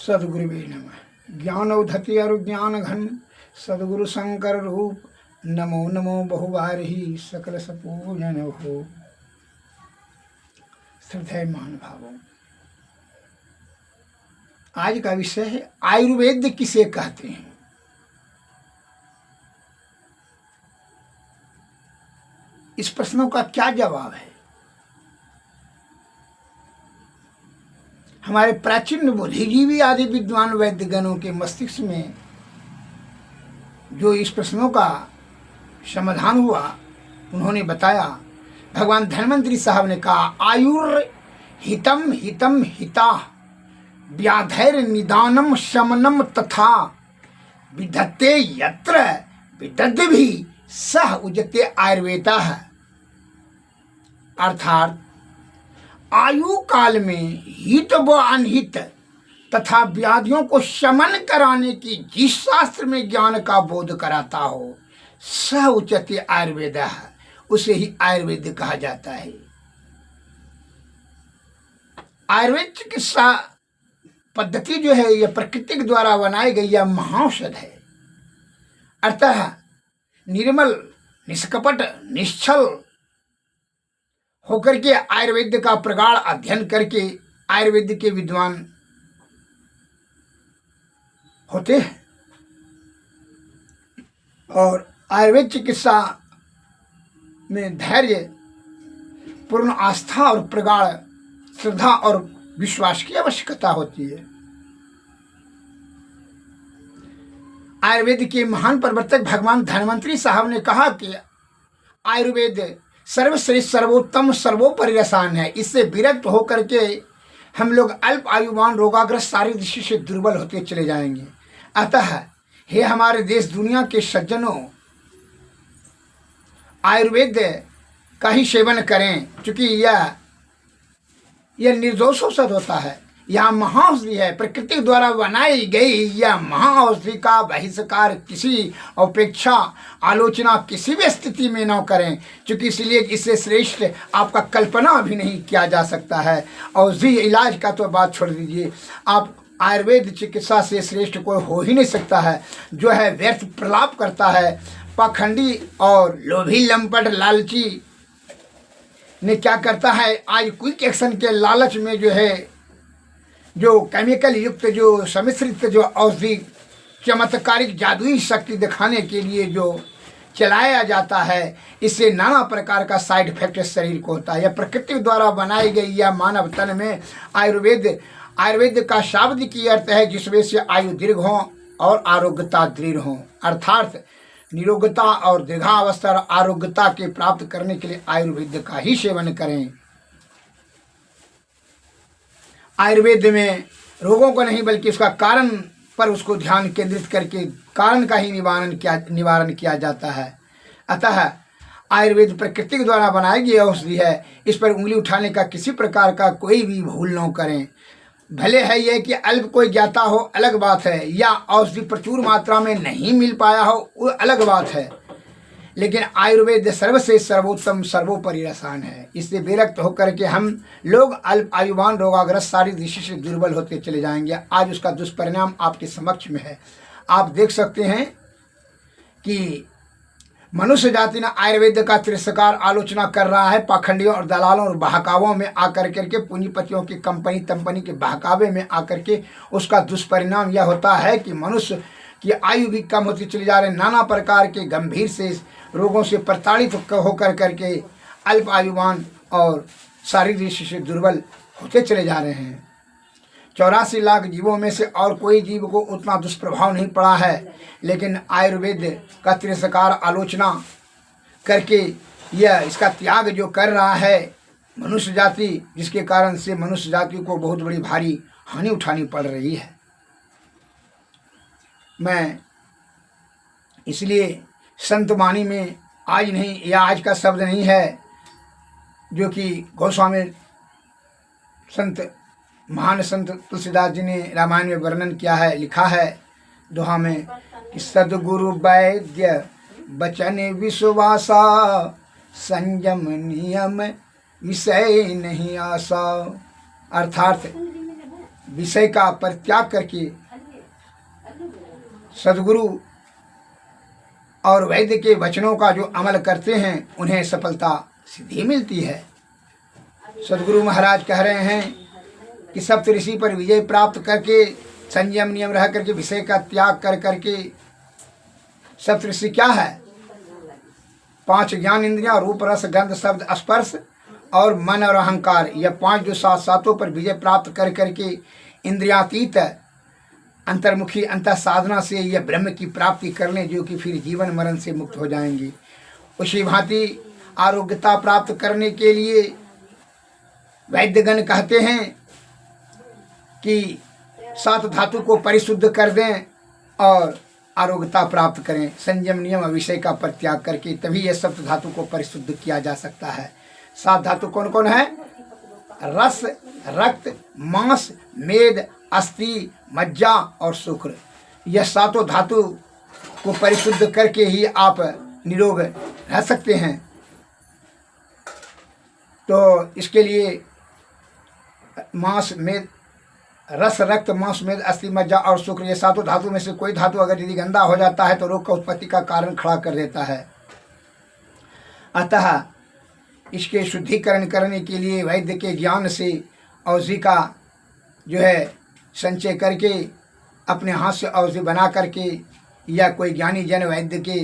सदगुरुवे नमः। ज्ञान उधति और ज्ञान घन सदगुरु शंकर रूप। नमो नमो बहुबारही सकल सपूजन हो। श्रद्धेय महानुभावों, आज का विषय है आयुर्वेद किसे कहते हैं। इस प्रश्नों का क्या जवाब है। हमारे प्राचीन बुद्धिजीवी आदि विद्वान वैद्यगणों के मस्तिष्क में जो इस प्रश्नों का समाधान हुआ, उन्होंने बताया। भगवान धन्वंतरी साहब ने कहा, आयुर हितम हितम हिता व्याधैर निदानम शमनम तथा विधत्ते यत्र विदद्ध भी सह उजते आयुर्वेदा है। अर्थात आयु काल में हित व अनहित तथा व्याधियों को शमन कराने की जिस शास्त्र में ज्ञान का बोध कराता हो, सह उच्चते आयुर्वेद है, उसे ही आयुर्वेद कहा जाता है। आयुर्वेद चिकित्सा पद्धति जो है, यह प्रकृति के द्वारा बनाई गई यह महाऔषध है। अतः निर्मल, निष्कपट, निश्चल होकर के आयुर्वेद का प्रगाढ़ अध्ययन करके आयुर्वेद के विद्वान होते हैं। और आयुर्वेद चिकित्सा में धैर्य, पूर्ण आस्था और प्रगाढ़ श्रद्धा और विश्वास की आवश्यकता होती है। आयुर्वेद के महान प्रवर्तक भगवान धन्वंतरी साहब ने कहा कि आयुर्वेद सर्वश्रेष्ठ, सर्वोत्तम, सर्वोपरि रसायन है। इससे विरक्त होकर के हम लोग अल्प आयुमान, रोगाग्रस्त, शारीरिक दृष्टि से दुर्बल होते चले जाएंगे। अतः हे हमारे देश दुनिया के सज्जनों, आयुर्वेद का ही सेवन करें, क्योंकि यह निर्दोष औषध होता है। यह महाऔषधि है, प्रकृति द्वारा बनाई गई यह महाऔषधि का बहिष्कार किसी अपेक्षा, आलोचना किसी भी स्थिति में न करें, क्योंकि इसलिए इससे श्रेष्ठ आपका कल्पना भी नहीं किया जा सकता है। औषधि इलाज का तो बात छोड़ दीजिए, आप आयुर्वेद चिकित्सा से श्रेष्ठ कोई हो ही नहीं सकता है। जो है व्यर्थ प्रलाप करता है, पाखंडी और लोभी, लंपट, लालची ने क्या करता है, आज क्विक एक्शन के लालच में जो है, जो केमिकल युक्त, जो सम्मिश्रित जो औषधि चमत्कारिक जादुई शक्ति दिखाने के लिए जो चलाया जाता है, इससे नाना प्रकार का साइड इफेक्ट शरीर को होता है। यह प्रकृति द्वारा बनाई गई यह मानव तन में आयुर्वेद का शाब्दिक अर्थ है, जिसमें से आयु दीर्घ हो और आरोग्यता दृढ़ हो। अर्थात निरोगता और दीर्घावस्था और आरोग्यता के प्राप्त करने के लिए आयुर्वेद का ही सेवन करें। आयुर्वेद में रोगों को नहीं बल्कि उसका कारण पर उसको ध्यान केंद्रित करके कारण का ही निवारण किया जाता है। अतः आयुर्वेद प्रकृति के द्वारा बनाई गई औषधि है, इस पर उंगली उठाने का किसी प्रकार का कोई भी भूल न करें। भले है यह कि अल्प कोई ज्ञाता हो, अलग बात है, या औषधि प्रचुर मात्रा में नहीं मिल पाया हो, वो अलग बात है, लेकिन आयुर्वेद सर्वश्रेष्ठ, सर्वोत्तम, सर्वोपरि रसायन है। इससे विरक्त होकर के हम लोग अल्प आयुवान, रोगाग्रस्त, शारीरिक दृष्टि से दुर्बल होते चले जाएंगे। आज उसका दुष्परिणाम आपके समक्ष में है। आप देख सकते हैं कि मनुष्य जाति ने आयुर्वेद का तिरस्कार, आलोचना कर रहा है। पाखंडियों और दलालों और बहकावों में आकर करके, पूंजीपतियों की कंपनी के बहकावे में आकर के उसका दुष्परिणाम यह होता है कि मनुष्य की आयु भी कम होती चली जा रही है। नाना प्रकार के गंभीर से रोगों से प्रताड़ित होकर करके अल्प आयुवान और शारीरिक दृष्टि से दुर्बल होते चले जा रहे हैं। 84 लाख जीवों में से और कोई जीव को उतना दुष्प्रभाव नहीं पड़ा है, लेकिन आयुर्वेद का तिरस्कार, आलोचना करके यह इसका त्याग जो कर रहा है मनुष्य जाति, जिसके कारण से मनुष्य जाति को बहुत बड़ी भारी हानि उठानी पड़ रही है। मैं इसलिए संत वाणी में आज नहीं, या आज का शब्द नहीं है, जो कि गोस्वामी संत, महान संत तुलसीदास जी ने रामायण में वर्णन किया है, लिखा है दोहा में कि सद्गुरु वैद्य बचन विश्वासा, संयम नियम विषय नहीं आशा। अर्थात विषय का परित्याग करके सद्गुरु और वैद्य के वचनों का जो अमल करते हैं उन्हें सफलता सिद्धि मिलती है। सद्गुरु महाराज कह रहे हैं कि सप्तऋषि पर विजय प्राप्त करके संयम नियम रह करके विषय का त्याग कर करके, सप्तऋषि क्या है? 5 ज्ञान इंद्रियां, रूप रस गंध शब्द स्पर्श और मन और अहंकार, यह 5 जो सातों पर विजय प्राप्त कर करके इंद्रियातीत अंतर्मुखी अंतः साधना से यह ब्रह्म की प्राप्ति कर लें, जो कि फिर जीवन मरण से मुक्त हो जाएंगे। उसी भांति आरोग्यता प्राप्त करने के लिए वैद्यगण कहते हैं कि 7 धातु को परिशुद्ध कर दें और आरोग्यता प्राप्त करें। संयम नियम विषय का परित्याग करके तभी यह 7 धातु को परिशुद्ध किया जा सकता है। 7 धातु कौन कौन है? रस, रक्त, मांस, मेद, अस्थि, मज्जा और शुक्र। यह 7 धातु को परिशुद्ध करके ही आप निरोग रह सकते हैं। तो इसके लिए मांस, मेद, रस, रक्त, मांस, मेद, अस्थि, मज्जा और शुक्र, ये 7 धातु में से कोई धातु अगर यदि गंदा हो जाता है तो रोग का उत्पत्ति का कारण खड़ा कर देता है। अतः इसके शुद्धिकरण करने के लिए वैद्य के ज्ञान से औषधि का जो है संचय करके अपने हाथ से औषधि बना करके या कोई ज्ञानी जन वैद्य के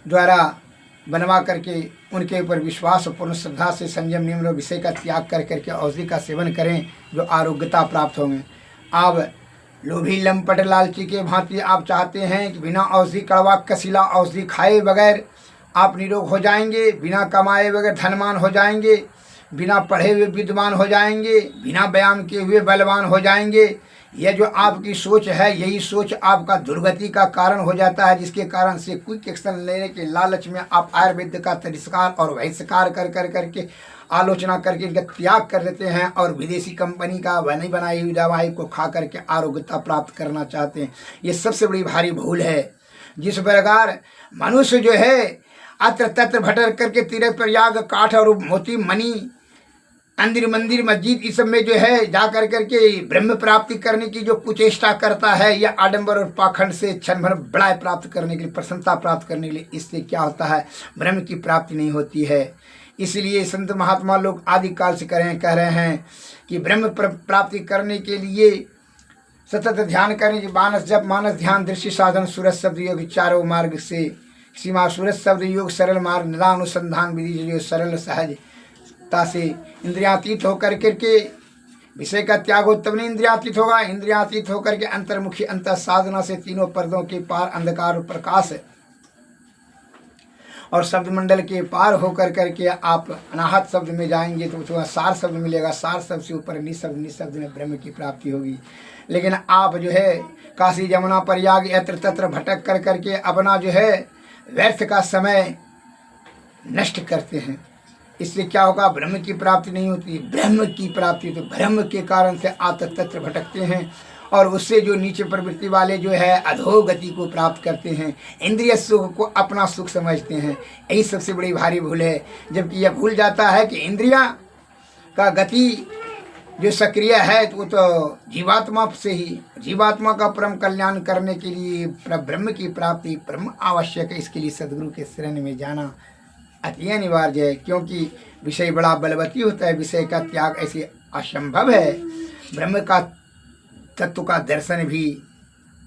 द्वारा बनवा करके उनके ऊपर विश्वास और पूर्ण श्रद्धा से संयम नियम और विषय का त्याग कर करके औषधि का सेवन करें, जो आरोग्यता प्राप्त होंगे। आप लोभी लंपट लालची के भांति आप चाहते हैं कि बिना औषधि कड़वा कसीला औषधि खाए बगैर आप निरोग हो जाएंगे, बिना कमाए बगैर धनवान हो जाएंगे, बिना पढ़े हुए विद्वान हो जाएंगे, बिना व्यायाम किए हुए बलवान हो जाएंगे। यह जो आपकी सोच है, यही सोच आपका दुर्गति का कारण हो जाता है, जिसके कारण से क्विक एक्शन लेने के लालच में आप आयुर्वेद का तिरस्कार और बहिष्कार कर करके आलोचना करके इनका त्याग कर देते हैं और विदेशी कंपनी का बनी बनाई हुई दवाई को खा करके आरोग्यता प्राप्त करना चाहते हैं। ये सबसे बड़ी भारी भूल है। जिस प्रकार मनुष्य जो है अत्र तत्र भटक करके तीर्थ प्रयाग काठ और मोती मणि अंदिर मंदिर मस्जिद इस सब में जो है जा कर करके ब्रह्म प्राप्ति करने की जो कुचेष्टा करता है, या आडंबर और पाखंड से क्षण भर बड़ाई प्राप्त करने के लिए, प्रसन्नता प्राप्त करने के लिए, इससे क्या होता है? ब्रह्म की प्राप्ति नहीं होती है। इसलिए संत महात्मा लोग आदिकाल से कह रहे हैं कि ब्रह्म प्राप्ति करने के लिए सतत ध्यान करने की मानस जप, मानस ध्यान, दृष्टि साधन, सूरज शब्द योग, चारों मार्ग से सीमा, सूरज शब्द योग सरल मार्ग, निदान अनुसंधान विधि जो सरल सहजता से इंद्रियातीत होकर के विषय का त्याग हो, तब नहीं इंद्रियातीत होगा। इंद्रियातीत होकर के अंतर्मुखी अंतर साधना से तीनों पर्दों के पार अंधकार और प्रकाश और शब्द मंडल के पार होकर करके आप अनाहत शब्द में जाएंगे तो उसका सार शब्द मिलेगा। सार शब्द से ऊपर निशब्द में ब्रह्म की प्राप्ति होगी। लेकिन आप जो है काशी जमुना प्रयाग यत्र तत्र भटक कर करके अपना जो है व्यर्थ का समय नष्ट करते हैं। इससे क्या होगा? ब्रह्म की प्राप्ति नहीं होती। ब्रह्म की प्राप्ति तो ब्रह्म के कारण से आप तत्र भटकते हैं और उससे जो नीचे प्रवृत्ति वाले जो है अधोगति को प्राप्त करते हैं, इंद्रिय सुख को अपना सुख समझते हैं। यही सबसे बड़ी भारी भूल है। जबकि यह भूल जाता है कि इंद्रिया का गति जो सक्रिय है तो वो तो जीवात्मा से ही, जीवात्मा का परम कल्याण करने के लिए ब्रह्म की प्राप्ति परम आवश्यक है। इसके लिए सदगुरु के शरण में जाना अति अनिवार्य है, क्योंकि विषय बड़ा बलवती होता है। विषय का त्याग ऐसे असंभव है। ब्रह्म का तत्व का दर्शन भी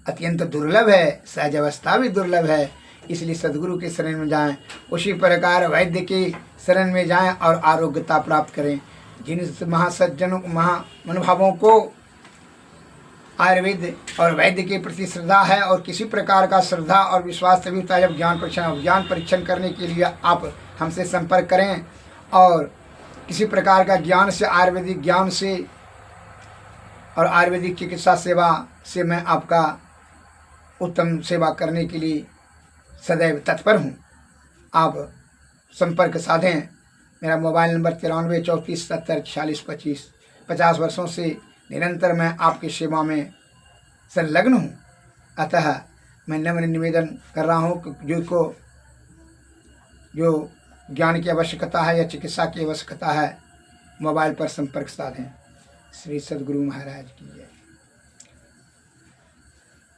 अत्यंत दुर्लभ है, सहज अवस्था भी दुर्लभ है। इसलिए सदगुरु के शरण में जाएं, उसी प्रकार वैद्य के शरण में जाएं और आरोग्यता प्राप्त करें। जिन महासज्जनों महानुभावों को आयुर्वेद और वैद्य के प्रति श्रद्धा है और किसी प्रकार का श्रद्धा और विश्वास तभी होता है जब ज्ञान परीक्षण करने के लिए आप हमसे संपर्क करें और किसी प्रकार का ज्ञान से, आयुर्वेदिक ज्ञान से और आयुर्वेदिक चिकित्सा सेवा से मैं आपका उत्तम सेवा करने के लिए सदैव तत्पर हूँ। आप संपर्क साधें। मेरा मोबाइल नंबर 93 34 70 46 25। 50 वर्षों से निरंतर मैं आपकी सेवा में संलग्न हूँ। अतः मैं नम्र निवेदन कर रहा हूँ कि जो ज्ञान की आवश्यकता है या चिकित्सा की आवश्यकता है, मोबाइल पर संपर्क साधें। श्री सद्गुरु महाराज की जय।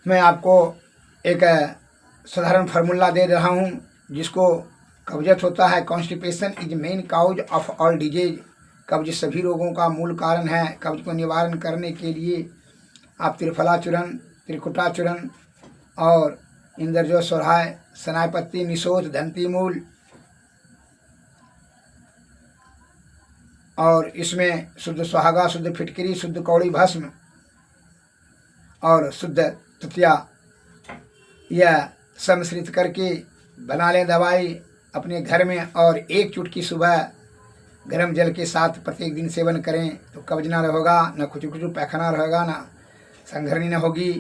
मैं आपको एक साधारण फार्मूला दे रहा हूँ जिसको कब्जियत होता है। Constipation is main cause of all disease. कब्ज सभी रोगों का मूल कारण है। कब्ज को निवारण करने के लिए आप त्रिफला चूर्ण, त्रिकुटा चूर्ण और इंद्रजो सोराय, सनायपत्ती, निशोध, धंती मूल और इसमें शुद्ध सुहागा, शुद्ध फिटकरी, शुद्ध कौड़ी भस्म और शुद्ध तृतीया यह सम्मिश्रित करके बना लें दवाई अपने घर में और एक चुटकी सुबह गर्म जल के साथ प्रत्येक दिन सेवन करें तो कब्ज ना रहेगा, न खुचु पैखाना रहेगा, ना संघरणी न होगी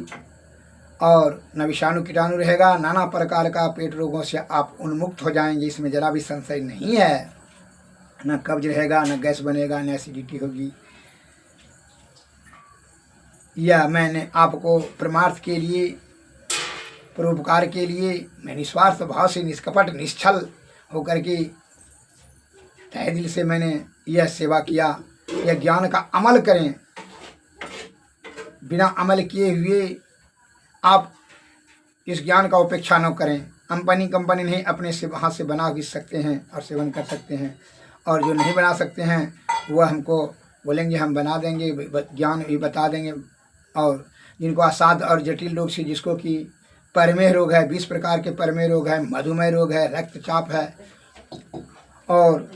और न विषाणु कीटाणु रहेगा। नाना प्रकार का पेट रोगों से आप उन्मुक्त हो जाएंगे, इसमें जरा भी संशय नहीं है। न कब्ज रहेगा, न गैस बनेगा, न एसिडिटी होगी। यह मैंने आपको परमार्थ के लिए, परोपकार के लिए मैं निस्वार्थ भाव से, निष्कपट निश्चल होकर के तहे दिल से मैंने यह सेवा किया। यह ज्ञान का अमल करें। बिना अमल किए हुए आप इस ज्ञान का उपेक्षा न करें। कंपनी नहीं, अपने से हाथ से बना भी सकते हैं और सेवन कर सकते हैं। और जो नहीं बना सकते हैं वह हमको बोलेंगे, हम बना देंगे, ज्ञान भी बता देंगे। और जिनको असाध और जटिल रोग से, जिसको कि परमेह रोग है, 20 प्रकार के परमेह रोग है, मधुमेह रोग है, रक्तचाप है और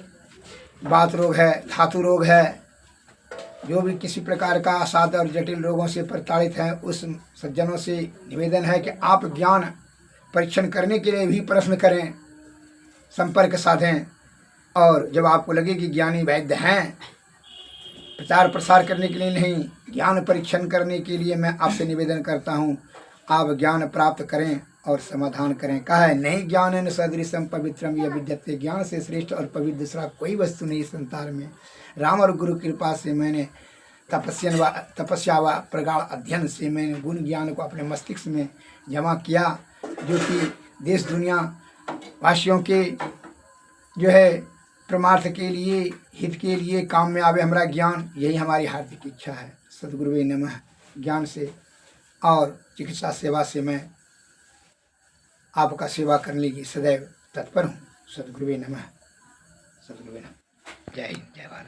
बात रोग है, धातु रोग है, जो भी किसी प्रकार का असाध और जटिल रोगों से प्रताड़ित हैं, उस सज्जनों से निवेदन है कि आप ज्ञान परीक्षण करने के लिए भी प्रश्न करें, संपर्क साधें। और जब आपको लगे कि ज्ञानी वैद्य हैं, प्रचार प्रसार करने के लिए नहीं, ज्ञान परीक्षण करने के लिए मैं आपसे निवेदन करता हूँ, आप ज्ञान प्राप्त करें और समाधान करें। कहा है, नहीं ज्ञान सदृशम पवित्रम यह विद्यते। ज्ञान से श्रेष्ठ और पवित्र दूसरा कोई वस्तु नहीं संसार में। राम और गुरु कृपा से मैंने तपस्या व प्रगाढ़ अध्ययन से मैंने गुण ज्ञान को अपने मस्तिष्क में जमा किया, जो कि देश दुनिया वासियों के जो है परमार्थ के लिए, हित के लिए काम में आवे हमारा ज्ञान। यही हमारी हार्दिक इच्छा है। सद्गुरुवे नमः। ज्ञान से और चिकित्सा सेवा से मैं आपका सेवा करने की सदैव तत्पर हूँ। सद्गुरुवे नमः। सद्गुरुवे नमः। जय हिंद, जय भारत।